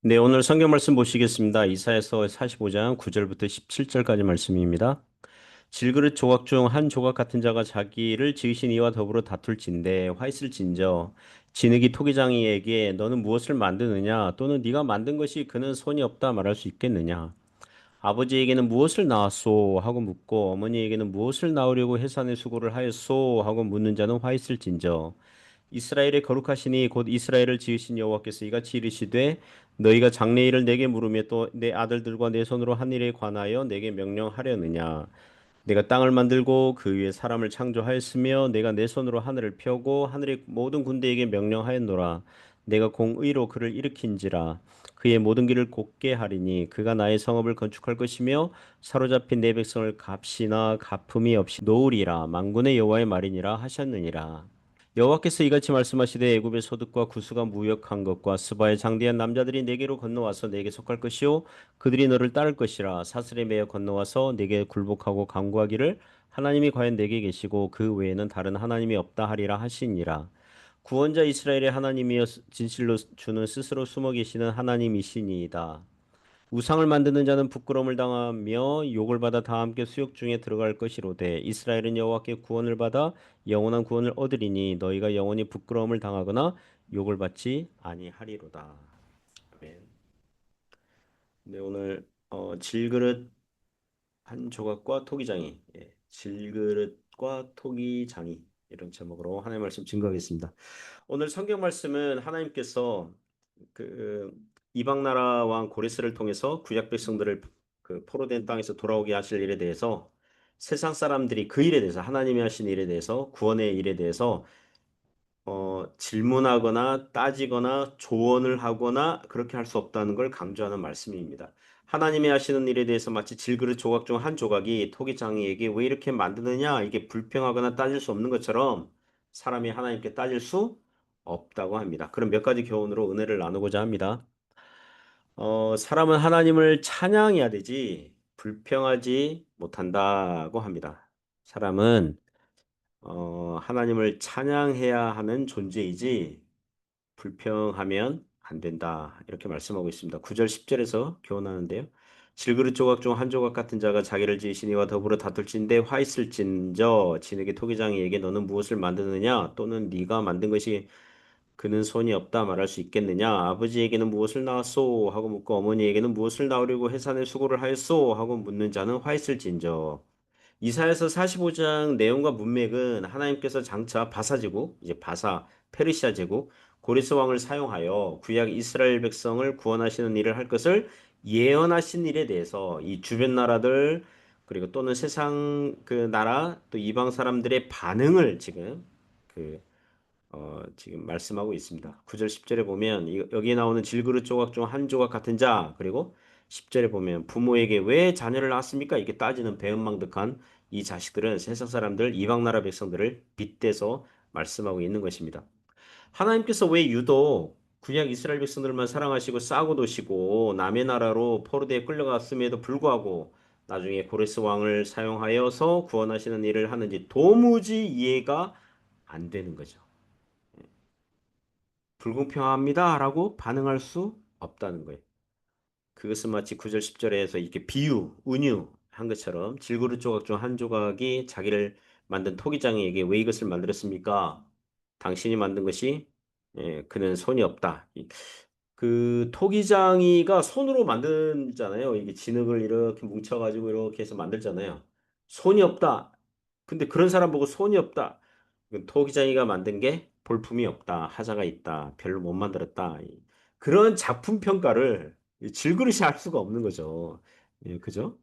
네, 오늘 성경 말씀 보시겠습니다. 이사야서 45장 9절부터 17절까지 말씀입니다. 질그릇 조각 중 한 조각 같은 자가 자기를 지으신 이와 더불어 다툴진대 화 있을진저 진흙이 토기장이에게 너는 무엇을 만드느냐 또는 네가 만든 것이 그는 손이 없다 말할 수 있겠느냐. 아버지에게는 무엇을 낳았소 하고 묻고 어머니에게는 무엇을 낳으려고 해산의 수고를 하였소 하고 묻는 자는 화 있을진저 이스라엘의 거룩하시니 곧 이스라엘을 지으신 여호와께서 이같이 이르시되 너희가 장래일을 내게 물으며 또 내 아들들과 내 손으로 한 일에 관하여 내게 명령하려느냐. 내가 땅을 만들고 그 위에 사람을 창조하였으며 내가 내 손으로 하늘을 펴고 하늘의 모든 군대에게 명령하였노라. 내가 공의로 그를 일으킨지라. 그의 모든 길을 곧게 하리니 그가 나의 성읍을 건축할 것이며 사로잡힌 내 백성을 값이나 갚음이 없이 놓으리라. 만군의 여호와의 말이니라 하셨느니라. 여호와께서 이같이 말씀하시되 애굽의 소득과 구수가 무역한 것과 스바의 장대한 남자들이 내게로 건너와서 내게 속할 것이요 그들이 너를 따를 것이라. 사슬에 매여 건너와서 내게 굴복하고 간구하기를 하나님이 과연 내게 계시고 그 외에는 다른 하나님이 없다 하리라 하시니라. 구원자 이스라엘의 하나님이여 진실로 주는 스스로 숨어 계시는 하나님이시니이다. 우상을 만드는 자는 부끄러움을 당하며 욕을 받아 다 함께 수욕 중에 들어갈 것이로되 이스라엘은 여호와께 구원을 받아 영원한 구원을 얻으리니 너희가 영원히 부끄러움을 당하거나 욕을 받지 아니하리로다. 아멘. 네, 오늘 질그릇 한 조각과 토기장이 질그릇과 토기장이 이런 제목으로 하나님의 말씀 증거하겠습니다. 오늘 성경 말씀은 하나님께서 그 이방 나라 왕 고레스를 통해서 구약 백성들을 그 포로된 땅에서 돌아오게 하실 일에 대해서 세상 사람들이 그 일에 대해서 하나님이 하신 일에 대해서 구원의 일에 대해서 질문하거나 따지거나 조언을 하거나 그렇게 할 수 없다는 걸 강조하는 말씀입니다. 하나님이 하시는 일에 대해서 마치 질그릇 조각 중 한 조각이 토기장이에게 왜 이렇게 만드느냐 이게 불평하거나 따질 수 없는 것처럼 사람이 하나님께 따질 수 없다고 합니다. 그럼 몇 가지 교훈으로 은혜를 나누고자 합니다. 사람은 하나님을 찬양해야 되지 불평하지 못한다고 합니다. 사람은 하나님을 찬양해야 하는 존재이지 불평하면 안 된다. 이렇게 말씀하고 있습니다. 9절 10절에서 교훈하는데요. 질그릇 조각 중 한 조각 같은 자가 자기를 지으신 이와 더불어 다툴진대 화 있을진저 진에게 토기장이에게 너는 무엇을 만드느냐 또는 네가 만든 것이 그는 손이 없다 말할 수 있겠느냐 아버지에게는 무엇을 낳았소 하고 묻고 어머니에게는 무엇을 낳으려고 해산의 수고를 하였소 하고 묻는 자는 화 있을진저 이사야서 45장 내용과 문맥은 하나님께서 장차 바사 제국, 이제 바사 페르시아 제국, 고레스 왕을 사용하여 구약 이스라엘 백성을 구원하시는 일을 할 것을 예언하신 일에 대해서 이 주변 나라들 그리고 또는 세상 그 나라 또 이방 사람들의 반응을 지금 그 지금 말씀하고 있습니다. 9절 10절에 보면 여기에 나오는 질그릇 조각 중 한 조각 같은 자 그리고 10절에 보면 부모에게 왜 자녀를 낳았습니까? 이렇게 따지는 배은망덕한 이 자식들은 세상 사람들 이방 나라 백성들을 빗대서 말씀하고 있는 것입니다. 하나님께서 왜 유독 구약 이스라엘 백성들만 사랑하시고 싸고 도시고 남의 나라로 포로되어 끌려갔음에도 불구하고 나중에 고레스 왕을 사용하여서 구원하시는 일을 하는지 도무지 이해가 안 되는 거죠. 불공평합니다라고 반응할 수 없다는 거예요. 그것은 마치 9절 10절에서 이렇게 비유, 은유한 것처럼 질그릇 조각 중 한 조각이 자기를 만든 토기장에게 왜 이것을 만들었습니까? 당신이 만든 것이 그는 손이 없다. 그 토기장이가 손으로 만들잖아요. 이게 진흙을 이렇게 뭉쳐가지고 이렇게 해서 만들잖아요. 손이 없다. 근데 그런 사람 보고 손이 없다. 이건 토기장이가 만든 게 볼품이 없다. 하자가 있다. 별로 못 만들었다. 그런 작품 평가를 질그릇이 할 수가 없는 거죠. 예, 그죠?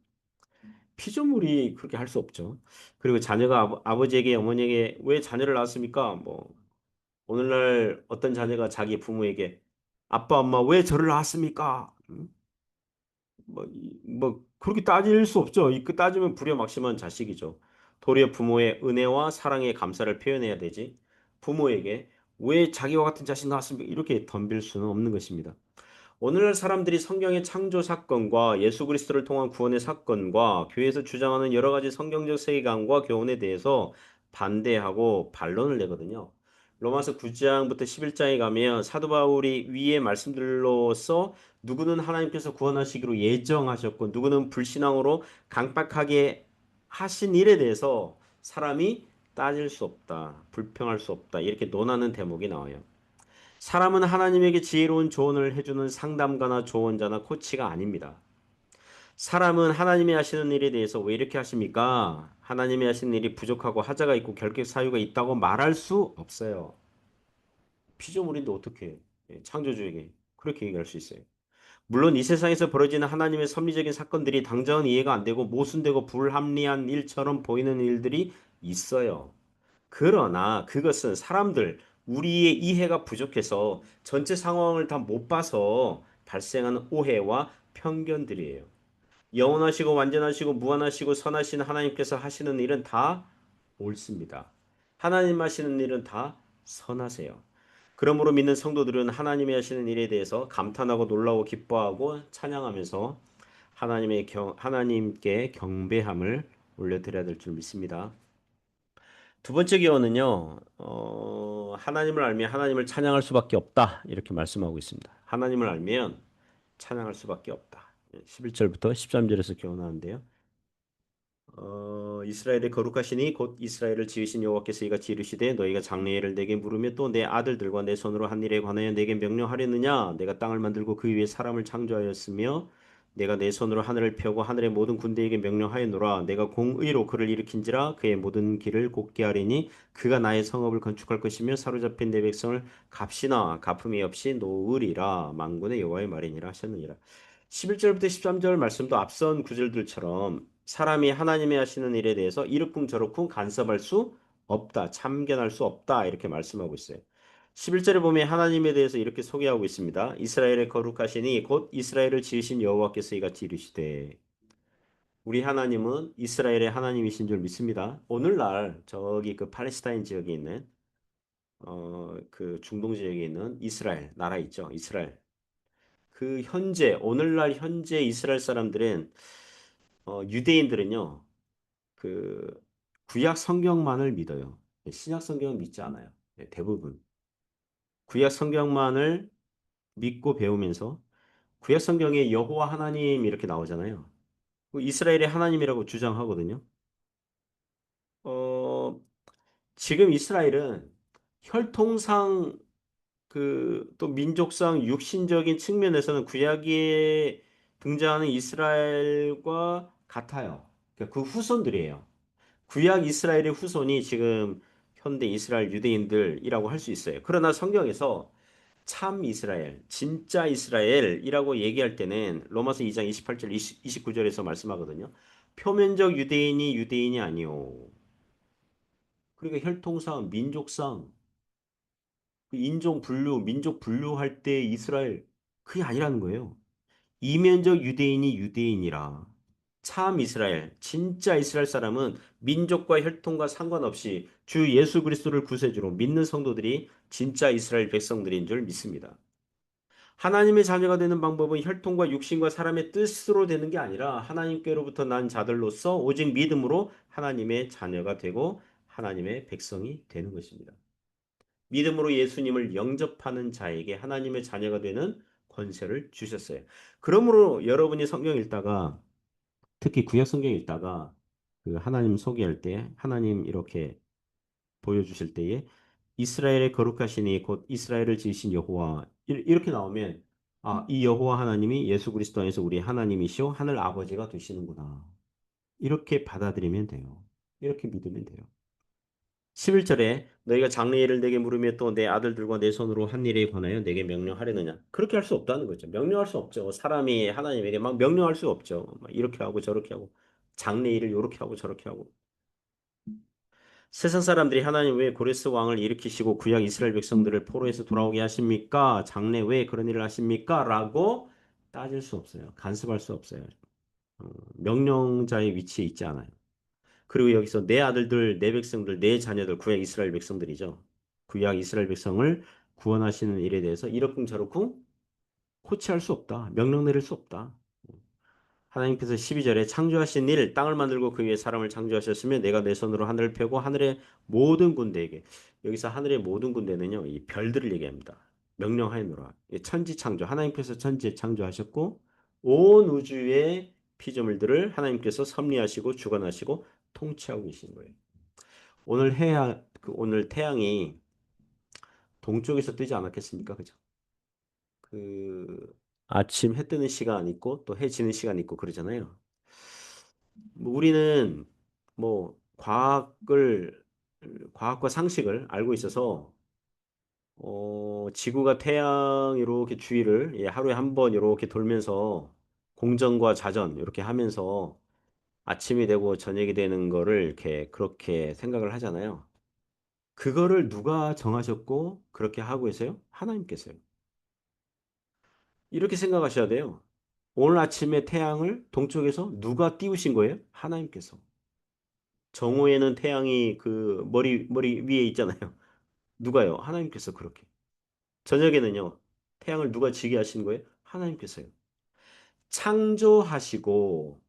피조물이 그렇게 할 수 없죠. 그리고 자녀가 아버지에게 어머니에게 왜 자녀를 낳았습니까? 뭐 오늘날 어떤 자녀가 자기 부모에게 아빠, 엄마 왜 저를 낳았습니까? 뭐 그렇게 따질 수 없죠. 그 따지면 불효막심한 자식이죠. 도리어 부모의 은혜와 사랑의 감사를 표현해야 되지. 부모에게 왜 자기와 같은 자식 낳았습니까? 이렇게 덤빌 수는 없는 것입니다. 오늘날 사람들이 성경의 창조 사건과 예수 그리스도를 통한 구원의 사건과 교회에서 주장하는 여러 가지 성경적 세계관과 교훈에 대해서 반대하고 반론을 내거든요. 로마서 9장부터 11장에 가면 사도 바울이 위의 말씀들로서 누구는 하나님께서 구원하시기로 예정하셨고 누구는 불신앙으로 강박하게 하신 일에 대해서 사람이 따질 수 없다, 불평할 수 없다 이렇게 논하는 대목이 나와요. 사람은 하나님에게 지혜로운 조언을 해주는 상담가나 조언자나 코치가 아닙니다. 사람은 하나님이 하시는 일에 대해서 왜 이렇게 하십니까? 하나님이 하시는 일이 부족하고 하자가 있고 결격 사유가 있다고 말할 수 없어요. 피조물인데 어떻게 창조주에게 그렇게 얘기할 수 있어요. 물론 이 세상에서 벌어지는 하나님의 섭리적인 사건들이 당장은 이해가 안 되고 모순되고 불합리한 일처럼 보이는 일들이 있어요. 그러나 그것은 사람들, 우리의 이해가 부족해서 전체 상황을 다 못 봐서 발생하는 오해와 편견들이에요. 영원하시고 완전하시고 무한하시고 선하신 하나님께서 하시는 일은 다 옳습니다. 하나님 하시는 일은 다 선하세요. 그러므로 믿는 성도들은 하나님이 하시는 일에 대해서 감탄하고 놀라고 기뻐하고 찬양하면서 하나님께 경배함을 올려드려야 될 줄 믿습니다. 두 번째 기원은요, 하나님을 알면 하나님을 찬양할 수밖에 없다. 이렇게 말씀하고 있습니다. 하나님을 알면 찬양할 수밖에 없다. 11절부터 13절에서 기원하는데요. 이스라엘의 거룩하시니 곧 이스라엘을 지으신 여호와께서 이같이 이르시되 너희가 장래일을 내게 물으며 또 내 아들들과 내 손으로 한 일에 관하여 내게 명령하려느냐 내가 땅을 만들고 그 위에 사람을 창조하였으며 내가 내 손으로 하늘을 펴고 하늘의 모든 군대에게 명령하였노라 내가 공의로 그를 일으킨지라 그의 모든 길을 곧게 하리니 그가 나의 성읍을 건축할 것이며 사로잡힌 내 백성을 값이나 갚음이 없이 놓으리라 만군의 여호와의 말이니라 하셨느니라. 11절부터 13절 말씀도 앞선 구절들처럼 사람이 하나님이 하시는 일에 대해서 이러쿵저러쿵 간섭할 수 없다. 참견할 수 없다. 이렇게 말씀하고 있어요. 11절에 보면 하나님에 대해서 이렇게 소개하고 있습니다. 이스라엘의 거룩하시니 곧 이스라엘을 지으신 여호와께서 이같이 이르시되 우리 하나님은 이스라엘의 하나님이신 줄 믿습니다. 오늘날 저기 그 팔레스타인 지역에 있는 그 중동 지역에 있는 이스라엘 나라 있죠. 이스라엘. 그 현재 오늘날 현재 이스라엘 사람들은 유대인들은요. 그 구약 성경만을 믿어요. 신약 성경은 믿지 않아요. 대부분 구약 성경만을 믿고 배우면서 구약 성경에 여호와 하나님 이렇게 나오잖아요. 그 이스라엘의 하나님이라고 주장하거든요. 어, 지금 이스라엘은 혈통상 그 또 민족상 육신적인 측면에서는 구약에 등장하는 이스라엘과 같아요. 그러니까 그 후손들이에요. 구약 이스라엘의 후손이 지금 현대 이스라엘 유대인들이라고 할 수 있어요. 그러나 성경에서 참 이스라엘, 진짜 이스라엘이라고 얘기할 때는 로마서 2장 28절, 29절에서 말씀하거든요. 표면적 유대인이 유대인이 아니요. 그러니까 혈통상, 민족상, 그 인종 분류, 민족 분류할 때 이스라엘 그게 아니라는 거예요. 이면적 유대인이 유대인이라. 참 이스라엘, 진짜 이스라엘 사람은 민족과 혈통과 상관없이 주 예수 그리스도를 구세주로 믿는 성도들이 진짜 이스라엘 백성들인 줄 믿습니다. 하나님의 자녀가 되는 방법은 혈통과 육신과 사람의 뜻으로 되는 게 아니라 하나님께로부터 난 자들로서 오직 믿음으로 하나님의 자녀가 되고 하나님의 백성이 되는 것입니다. 믿음으로 예수님을 영접하는 자에게 하나님의 자녀가 되는 권세를 주셨어요. 그러므로 여러분이 성경 읽다가 특히 구약 성경 읽다가 그 하나님 소개할 때 하나님 이렇게 보여주실 때에 이스라엘의 거룩하시니 곧 이스라엘을 지으신 여호와 이렇게 나오면 아, 이 여호와 하나님이 예수 그리스도 안에서 우리 하나님이시오 하늘 아버지가 되시는구나. 이렇게 받아들이면 돼요. 이렇게 믿으면 돼요. 11절에 너희가 장래일을 내게 물으며 또 내 아들들과 내 손으로 한 일에 관하여 내게 명령하려느냐. 그렇게 할 수 없다는 거죠. 명령할 수 없죠. 사람이 하나님에게 막 명령할 수 없죠. 막 이렇게 하고 저렇게 하고 장래일을 이렇게 하고 저렇게 하고. 세상 사람들이 하나님 왜 고레스 왕을 일으키시고 구약 이스라엘 백성들을 포로에서 돌아오게 하십니까? 장래 왜 그런 일을 하십니까? 라고 따질 수 없어요. 간섭할 수 없어요. 명령자의 위치에 있지 않아요. 그리고 여기서 내 아들들, 내 백성들, 내 자녀들, 구약 이스라엘 백성들이죠. 구약 이스라엘 백성을 구원하시는 일에 대해서 이러쿵저러쿵 코치할 수 없다. 명령 내릴 수 없다. 하나님께서 12절에 창조하신 일, 땅을 만들고 그 위에 사람을 창조하셨으며 내가 내 손으로 하늘을 펴고 하늘의 모든 군대에게 여기서 하늘의 모든 군대는요, 이 별들을 얘기합니다. 명령하였노라. 천지 창조, 하나님께서 천지에 창조하셨고 온 우주의 피조물들을 하나님께서 섭리하시고 주관하시고 통치하고 계신 거예요. 오늘 태양이 동쪽에서 뜨지 않았겠습니까? 그죠? 그 아침 해 뜨는 시간 있고 또 해 지는 시간 있고 그러잖아요. 뭐 우리는 뭐 과학과 상식을 알고 있어서 지구가 태양 이렇게 주위를 하루에 한 번 이렇게 돌면서 공전과 자전 이렇게 하면서 아침이 되고 저녁이 되는 거를 이렇게 그렇게 생각을 하잖아요. 그거를 누가 정하셨고 그렇게 하고 있어요? 하나님께서요. 이렇게 생각하셔야 돼요. 오늘 아침에 태양을 동쪽에서 누가 띄우신 거예요? 하나님께서. 정오에는 태양이 그 머리 위에 있잖아요. 누가요? 하나님께서 그렇게. 저녁에는요. 태양을 누가 지게 하신 거예요? 하나님께서요. 창조하시고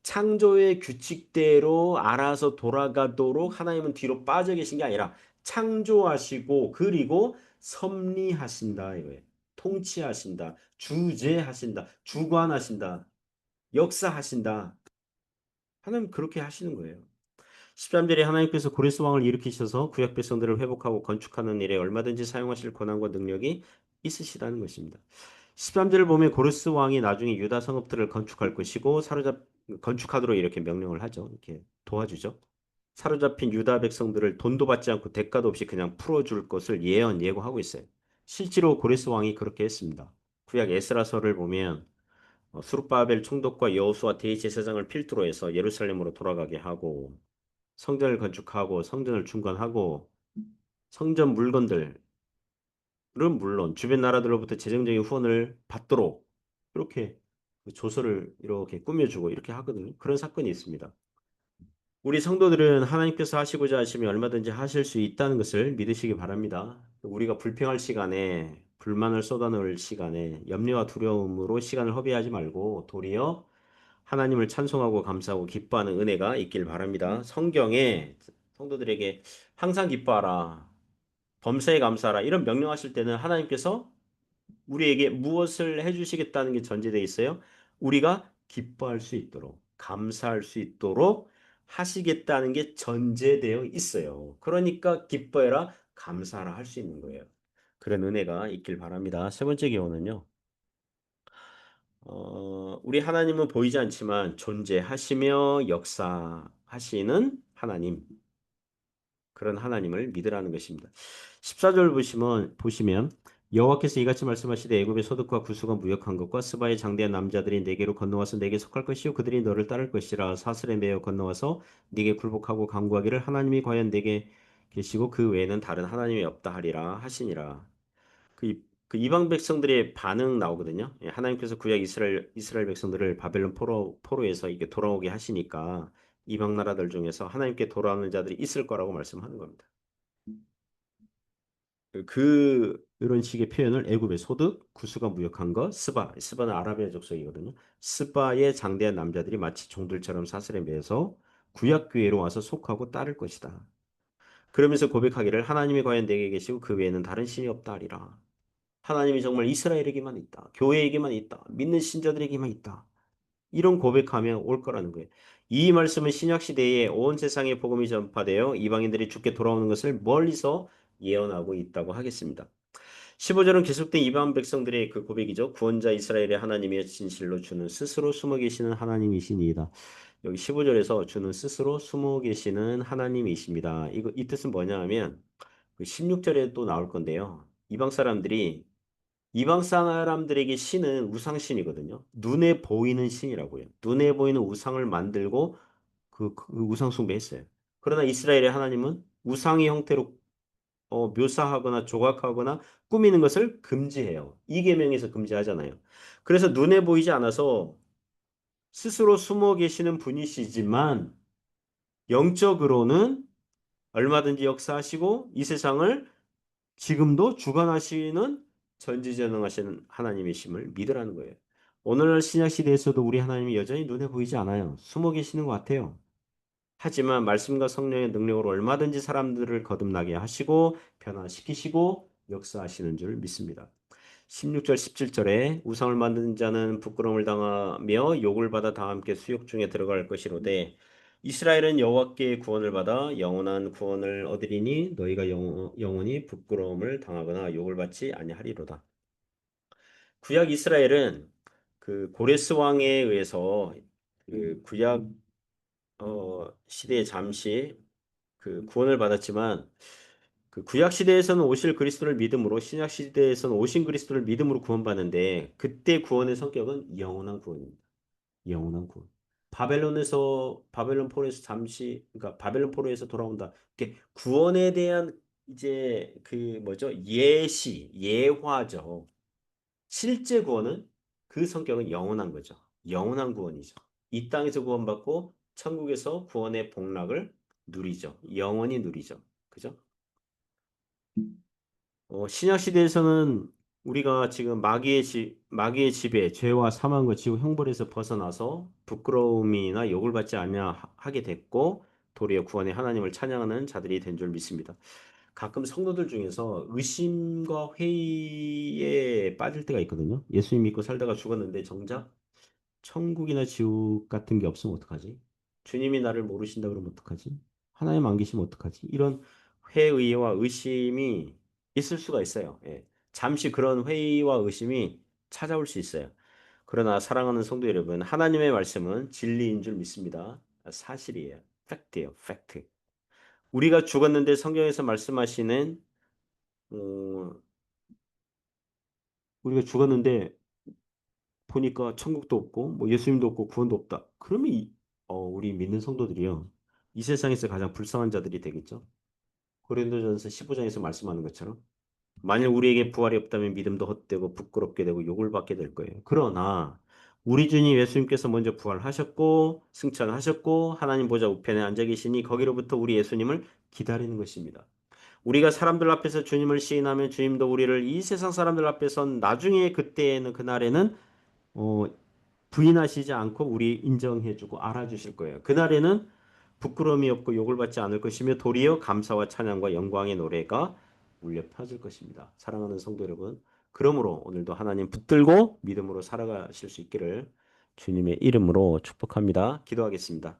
창조의 규칙대로 알아서 돌아가도록 하나님은 뒤로 빠져 계신 게 아니라 창조하시고 그리고 섭리하신다 이거예요. 통치하신다. 주재하신다. 주관하신다. 역사하신다. 하나님 그렇게 하시는 거예요. 13절에 하나님께서 고레스 왕을 일으키셔서 구약 백성들을 회복하고 건축하는 일에 얼마든지 사용하실 권한과 능력이 있으시다는 것입니다. 13절을 보면 고레스 왕이 나중에 유다 성읍들을 건축할 것이고 건축하도록 이렇게 명령을 하죠. 이렇게 도와주죠. 사로잡힌 유다 백성들을 돈도 받지 않고 대가도 없이 그냥 풀어줄 것을 예고하고 있어요. 실제로 고레스 왕이 그렇게 했습니다. 구약 에스라서를 보면 수룹바벨 총독과 여호수아 대제사장을 필두로 해서 예루살렘으로 돌아가게 하고 성전을 건축하고 성전을 중건하고 성전 물건들은 물론 주변 나라들로부터 재정적인 후원을 받도록 이렇게 그 조서를 이렇게 꾸며주고 이렇게 하거든요. 그런 사건이 있습니다. 우리 성도들은 하나님께서 하시고자 하시면 얼마든지 하실 수 있다는 것을 믿으시기 바랍니다. 우리가 불평할 시간에 불만을 쏟아놓을 시간에 염려와 두려움으로 시간을 허비하지 말고 도리어 하나님을 찬송하고 감사하고 기뻐하는 은혜가 있길 바랍니다. 성경에 성도들에게 항상 기뻐하라, 범사에 감사하라 이런 명령하실 때는 하나님께서 우리에게 무엇을 해주시겠다는 게 전제되어 있어요? 우리가 기뻐할 수 있도록, 감사할 수 있도록 하시겠다는 게 전제되어 있어요. 그러니까 기뻐해라, 감사하라 할 수 있는 거예요. 그런 은혜가 있길 바랍니다. 세 번째 교훈은요. 우리 하나님은 보이지 않지만 존재하시며 역사하시는 하나님. 그런 하나님을 믿으라는 것입니다. 14절 보시면 여호와께서 이같이 말씀하시되 애굽의 소득과 구수가 무역한 것과 스바의 장대한 남자들이 내게로 건너와서 내게 속할 것이요 그들이 너를 따를 것이라 사슬에 매여 건너와서 네게 굴복하고 간구하기를 하나님이 과연 내게 계시고 그 외에는 다른 하나님이 없다 하리라 하시니라. 그 이방 백성들의 반응 나오거든요. 예, 하나님께서 구약 이스라엘 백성들을 바벨론 포로에서 이게 돌아오게 하시니까 이방 나라들 중에서 하나님께 돌아오는 자들이 있을 거라고 말씀하는 겁니다. 이런 식의 표현을 애굽의 소득, 구수가 무역한 것, 스바는 아라비아 족속이거든요. 스바의 장대한 남자들이 마치 종들처럼 사슬에 매서 구약 교회로 와서 속하고 따를 것이다. 그러면서 고백하기를 하나님이 과연 내게 계시고 그 외에는 다른 신이 없다 하리라. 하나님이 정말 이스라엘에게만 있다. 교회에게만 있다. 믿는 신자들에게만 있다. 이런 고백하며 올 거라는 거예요. 이 말씀은 신약 시대에 온 세상에 복음이 전파되어 이방인들이 주께 돌아오는 것을 멀리서 예언하고 있다고 하겠습니다. 15절은 계속된 이방 백성들의 그 고백이죠. 구원자 이스라엘의 하나님의 진실로 주는 스스로 숨어 계시는 하나님이시니이다. 여기 15절에서 주는 스스로 숨어 계시는 하나님이십니다. 이 뜻은 뭐냐 하면 16절에 또 나올 건데요. 이방 사람들에게 신은 우상신이거든요. 눈에 보이는 신이라고요. 눈에 보이는 우상을 만들고 그 우상 숭배했어요. 그러나 이스라엘의 하나님은 우상의 형태로 묘사하거나 조각하거나 꾸미는 것을 금지해요. 이 계명에서 금지하잖아요. 그래서 눈에 보이지 않아서 스스로 숨어 계시는 분이시지만 영적으로는 얼마든지 역사하시고 이 세상을 지금도 주관하시는 전지전능하신 하나님이심을 믿으라는 거예요. 오늘날 신약 시대에서도 우리 하나님이 여전히 눈에 보이지 않아요. 숨어 계시는 것 같아요. 하지만 말씀과 성령의 능력으로 얼마든지 사람들을 거듭나게 하시고 변화시키시고 역사하시는 줄 믿습니다. 16절 17절에 우상을 만든 자는 부끄러움을 당하며 욕을 받아 다 함께 수욕 중에 들어갈 것이로되 이스라엘은 여호와께 구원을 받아 영원한 구원을 얻으리니 너희가 영원히 부끄러움을 당하거나 욕을 받지 아니하리로다. 구약 이스라엘은 그 고레스 왕에 의해서 그 구약 시대에 잠시 그 구원을 받았지만 그 구약 시대에서는 오실 그리스도를 믿음으로 신약 시대에서는 오신 그리스도를 믿음으로 구원받는데 그때 구원의 성격은 영원한 구원입니다. 영원한 구원. 바벨론 포로에서 잠시 그러니까 바벨론 포로에서 돌아온다. 이렇게 구원에 대한 이제 그 뭐죠? 예화죠. 실제 구원은 그 성격은 영원한 거죠. 영원한 구원이죠. 이 땅에서 구원받고 천국에서 구원의 복락을 누리죠. 영원히 누리죠. 그죠? 신약 시대에서는 우리가 지금 마귀의 지배, 죄와 사망과 지옥 형벌에서 벗어나서 부끄러움이나 욕을 받지 않냐 하게 됐고 도리어 구원의 하나님을 찬양하는 자들이 된 줄 믿습니다. 가끔 성도들 중에서 의심과 회의에 빠질 때가 있거든요. 예수님 믿고 살다가 죽었는데 정작 천국이나 지옥 같은 게 없으면 어떡하지? 주님이 나를 모르신다 그러면 어떡하지? 하나님 안 계시면 어떡하지? 이런 회의와 의심이 있을 수가 있어요. 예. 잠시 그런 회의와 의심이 찾아올 수 있어요. 그러나 사랑하는 성도 여러분, 하나님의 말씀은 진리인 줄 믿습니다. 사실이에요. 팩트예요. 팩트. 우리가 죽었는데 성경에서 말씀하시는 어, 우리가 죽었는데 보니까 천국도 없고 뭐 예수님도 없고 구원도 없다. 그러면 우리 믿는 성도들이요. 이 세상에서 가장 불쌍한 자들이 되겠죠. 고린도전서 15장에서 말씀하는 것처럼 만일 우리에게 부활이 없다면 믿음도 헛되고 부끄럽게 되고 욕을 받게 될 거예요. 그러나 우리 주님 예수님께서 먼저 부활하셨고 승천하셨고 하나님 보좌 우편에 앉아 계시니 거기로부터 우리 예수님을 기다리는 것입니다. 우리가 사람들 앞에서 주님을 시인하면 주님도 우리를 이 세상 사람들 앞에선 나중에 그때에는 그날에는 어, 부인하시지 않고 우리 인정해주고 알아주실 거예요. 그날에는 부끄러움이 없고 욕을 받지 않을 것이며 도리어 감사와 찬양과 영광의 노래가 울려 퍼질 것입니다. 사랑하는 성도 여러분, 그러므로 오늘도 하나님 붙들고 믿음으로 살아가실 수 있기를 주님의 이름으로 축복합니다. 기도하겠습니다.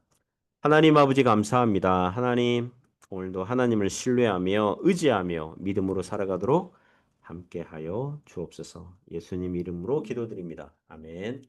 하나님 아버지 감사합니다. 하나님 오늘도 하나님을 신뢰하며 의지하며 믿음으로 살아가도록 함께하여 주옵소서. 예수님 이름으로 기도드립니다. 아멘.